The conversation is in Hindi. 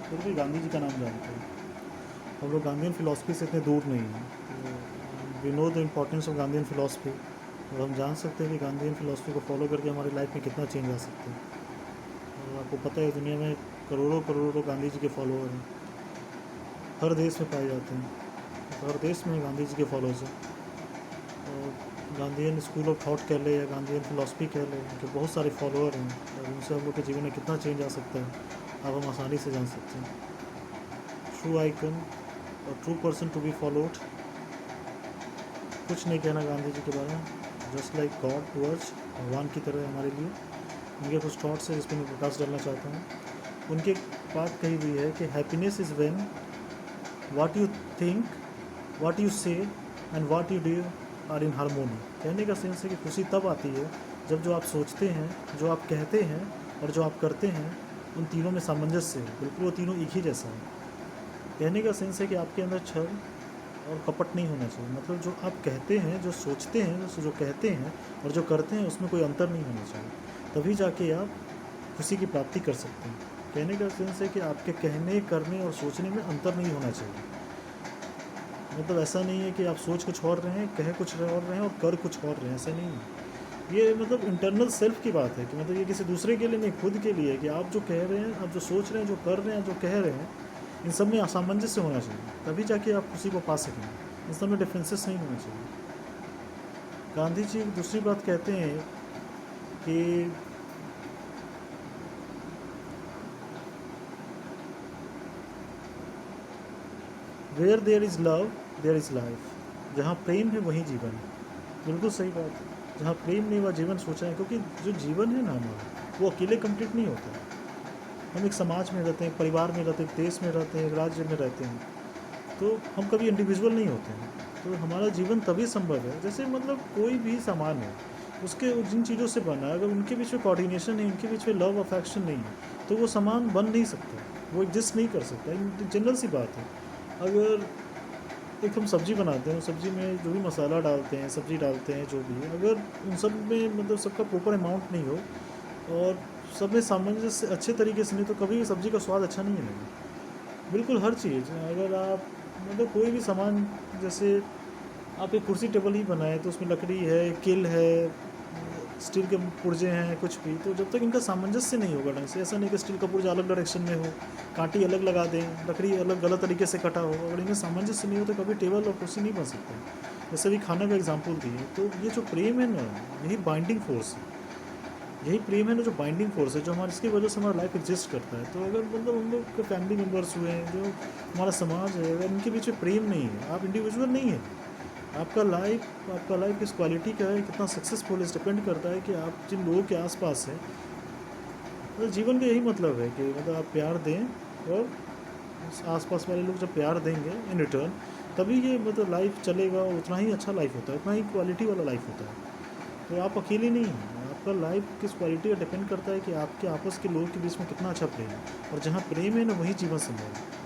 फिर भी गांधी जी का नाम जानते हैं। हम लोग गांधीयन फिलॉसफी से इतने दूर नहीं हैं। We know the importance of Gandhian philosophy, और हम जान सकते हैं कि गांधीयन फिलॉसफी को फॉलो करके हमारी लाइफ में कितना चेंज आ सकता है। और आपको पता है दुनिया में करोड़ों करोड़ों गांधी जी के फॉलोअर हैं, हर देश में पाए जाते हैं। तो हर देश में गांधी जी के फॉलोअर्स हैं। और गांधीयन स्कूल ऑफ थॉट कह ले या गांधीयन फिलॉसफी कह ले, उनके बहुत सारे फॉलोअर हैं, और उनसे हम लोग के जीवन में कितना चेंज आ सकता है अब हम आसानी से जान सकते हैं। ट्रू आइकन और true person to be followed. कुछ नहीं कहना गांधी जी के बारे में, जस्ट लाइक गॉड टूवर्ड्स, भगवान की तरह हमारे लिए। उनके कुछ थॉट्स है जिस पर मैं प्रकाश डालना चाहता हूँ। उनकी एक बात कही हुई है कि happiness is when what you think, what you say and what you do are in harmony. कहने का सेंस है कि खुशी तब आती है जब जो आप सोचते हैं, जो आप कहते हैं और जो आप करते हैं, उन तीनों में सामंजस्य है, बिल्कुल वो तीनों एक ही जैसा है। कहने का सेंस है कि आपके अंदर छल और कपट नहीं होना चाहिए। मतलब जो आप कहते हैं, जो सोचते हैं, जो कहते हैं और जो करते हैं, उसमें कोई अंतर नहीं होना चाहिए। तभी जाके आप खुशी की प्राप्ति कर सकते हैं। कहने का सेंस है कि आपके कहने, करने और सोचने में अंतर नहीं होना चाहिए। मतलब ऐसा नहीं है कि आप सोच कुछ और रहे हैं, कह कुछ और रहे हैं और कर कुछ और रहे हैं, ऐसा नहीं है। ये मतलब इंटरनल सेल्फ की बात है कि मतलब ये किसी दूसरे के लिए नहीं, खुद के लिए, कि आप जो कह रहे हैं, आप जो सोच रहे हैं, जो कर रहे हैं, जो कह रहे हैं, इन सब में असामंजस्य होना चाहिए, तभी जाके आप खुशी को पा सकेंगे। इन सब में डिफरेंसेस नहीं होना चाहिए। गांधी जी एक दूसरी बात कहते हैं कि where there is love there is life. जहाँ प्रेम है वहीं जीवन है। बिल्कुल सही बात है। जहाँ प्रेम नहीं वहाँ जीवन सोचा है, क्योंकि जो जीवन है ना हमारा, वो अकेले कंप्लीट नहीं होता है। हम एक समाज में रहते हैं, एक परिवार में रहते हैं, एक देश में रहते हैं, एक राज्य में रहते हैं, तो हम कभी इंडिविजुअल नहीं होते हैं। तो हमारा जीवन तभी संभव है, जैसे मतलब कोई भी सामान है, उसके जिन चीज़ों से बना है, अगर उनके बीच में कोऑर्डिनेशन नहीं, उनके बीच में लव अफेक्शन नहीं है, तो वो सामान बन नहीं सकता, वो एग्जिस्ट नहीं कर सकता। जनरल सी बात है। अगर एक हम सब्ज़ी बनाते हैं, सब्ज़ी में जो भी मसाला डालते हैं, सब्ज़ी डालते हैं, जो भी है, अगर उन सब में मतलब सबका प्रॉपर अमाउंट नहीं हो और सब में सामंजस्य अच्छे तरीके से नहीं, तो कभी भी सब्ज़ी का स्वाद अच्छा नहीं आएगा। बिल्कुल हर चीज़, अगर आप मतलब कोई भी सामान, जैसे आप एक कुर्सी टेबल ही बनाए तो उसमें लकड़ी है, किल है, स्टील के पुर्जे हैं, कुछ भी, तो जब तक इनका सामंजस्य नहीं होगा ढंग से, ऐसा नहीं कि स्टील का पुर्जा अलग डायरेक्शन में हो, कांटी अलग लगा दें, लकड़ी अलग गलत तरीके से कटा हो, अगर इनमें सामंजस्य नहीं हो तो कभी टेबल और कुर्सी नहीं बन सकता। जैसे भी खाना का एग्जाम्पल दिए, तो ये जो प्रेम है ना, यही बाइंडिंग फोर्स है। यही प्रेम है ना जो बाइंडिंग फोर्स है, जो हमारे, इसकी वजह से हमारा लाइफ एग्जिस्ट करता है। तो अगर मतलब हम लोग के फैमिली मेम्बर्स हुए हैं, जो हमारा समाज है, अगर उनके बीच में प्रेम नहीं है, आप इंडिविजुअल नहीं है, आपका लाइफ किस क्वालिटी का है, कितना सक्सेसफुल है, डिपेंड करता है कि आप जिन लोगों के आसपास हैं। मतलब जीवन का यही मतलब है कि मतलब आप प्यार दें, और आसपास वाले लोग जब प्यार देंगे इन रिटर्न, तभी ये मतलब लाइफ चलेगा, और उतना ही अच्छा लाइफ होता है, उतना ही क्वालिटी वाला लाइफ होता है। तो आप अकेले नहीं हैं, आपका लाइफ किस क्वालिटी का डिपेंड करता है कि आपके आपस के लोगों के बीच में कितना अच्छा प्रेम है, और जहाँ प्रेम है ना वहीं जीवन संभव है।